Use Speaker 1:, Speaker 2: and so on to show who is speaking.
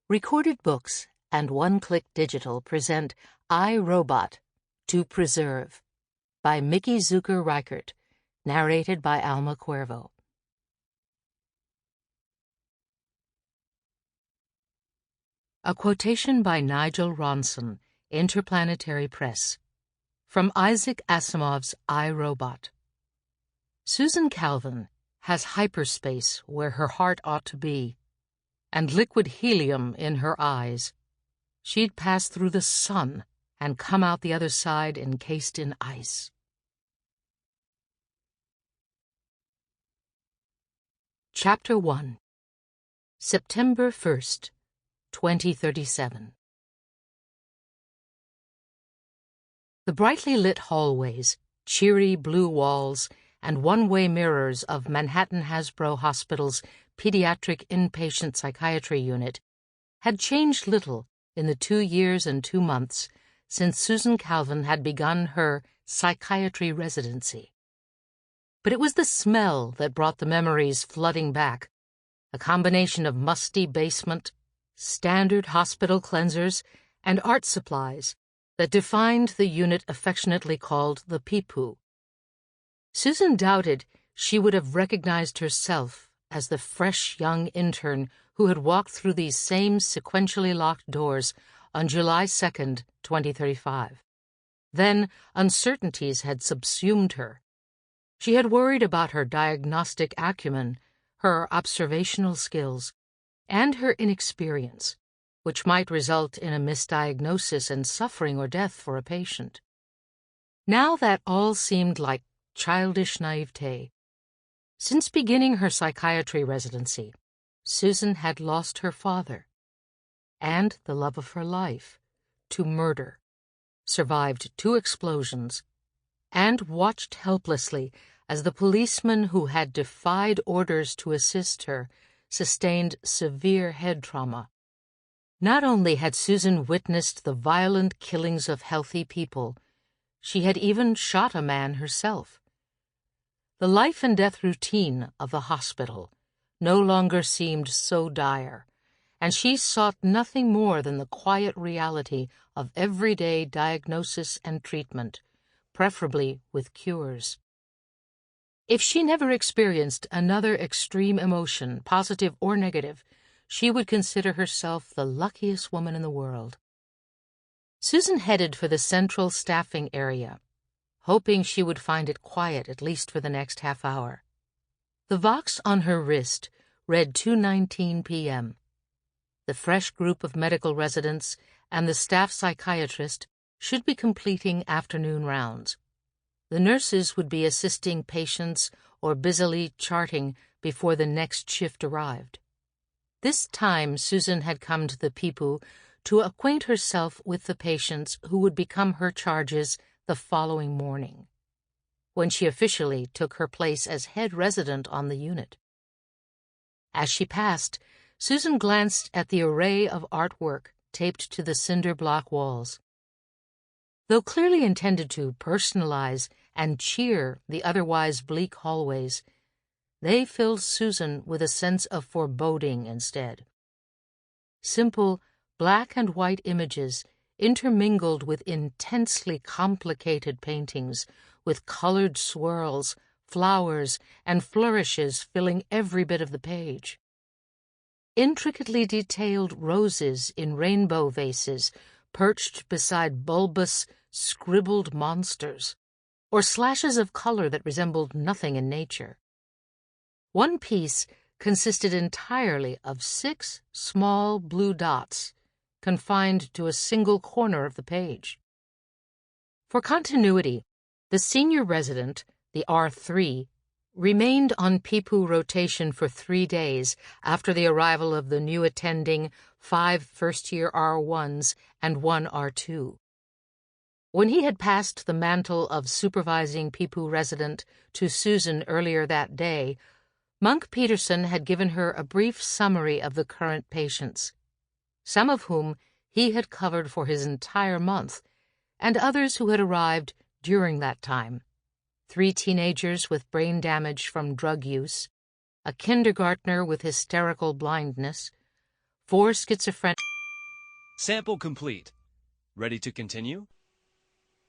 Speaker 1: Recorded Books and One Click Digital present I, Robot, To Preserve by Zucker Reichert, narrated by Alma Cuervo. A quotation by Nigel Ronson, Interplanetary Press, from Isaac Asimov's I, Robot. Susan Calvin has hyperspace where her heart ought to be, and liquid helium in her eyes. She'd pass through the sun and come out the other side encased in ice. Chapter 1. September 1st, 2037. The brightly lit hallways, cheery blue walls, and one-way mirrors of Manhattan Hasbro Hospital's pediatric inpatient psychiatry unit had changed little in the 2 years and 2 months since Susan Calvin had begun her psychiatry residency. But it was the smell that brought the memories flooding back, a combination of musty basement, standard hospital cleansers, and art supplies that defined the unit affectionately called the Peepoo. Susan doubted she would have recognized herself as the fresh young intern who had walked through these same sequentially locked doors on July 2nd, 2035. Then uncertainties had subsumed her. She had worried about her diagnostic acumen, her observational skills, and her inexperience, which might result in a misdiagnosis and suffering or death for a patient. Now that all seemed like childish naivete. Since beginning her psychiatry residency, Susan had lost her father and the love of her life to murder, survived 2 explosions, and watched helplessly as the policeman who had defied orders to assist her sustained severe head trauma. Not only had Susan witnessed the violent killings of healthy people, she had even shot a man herself. The life-and-death routine of the hospital no longer seemed so dire, and she sought nothing more than the quiet reality of everyday diagnosis and treatment, preferably with cures. If she never experienced another extreme emotion, positive or negative, she would consider herself the luckiest woman in the world. Susan headed for the central staffing area, hoping she would find it quiet at least for the next half hour. The Vox on her wrist read 2:19 p.m. The fresh group of medical residents and the staff psychiatrist should be completing afternoon rounds. The nurses would be assisting patients or busily charting before the next shift arrived. This time Susan had come to the Peepoo to acquaint herself with the patients who would become her charges the following morning, when she officially took her place as head resident on the unit. As she passed, Susan glanced at the array of artwork taped to the cinder block walls. Though clearly intended to personalize and cheer the otherwise bleak hallways, they filled Susan with a sense of foreboding instead. Simple black and white images intermingled with intensely complicated paintings, with colored swirls, flowers, and flourishes filling every bit of the page. Intricately detailed roses in rainbow vases perched beside bulbous, scribbled monsters, or slashes of color that resembled nothing in nature. One piece consisted entirely of 6 small blue dots, confined to a single corner of the page. For continuity, the senior resident, the R3, remained on Peepoo rotation for 3 days after the arrival of the new attending 5 first-year R1s and 1 R2. When he had passed the mantle of supervising Peepoo resident to Susan earlier that day, Monk Peterson had given her a brief summary of the current patients, some of whom he had covered for his entire month, and others who had arrived during that time. 3 teenagers with brain damage from drug use, a kindergartner with hysterical blindness, 4 schizophrenic
Speaker 2: Sample complete. Ready to continue?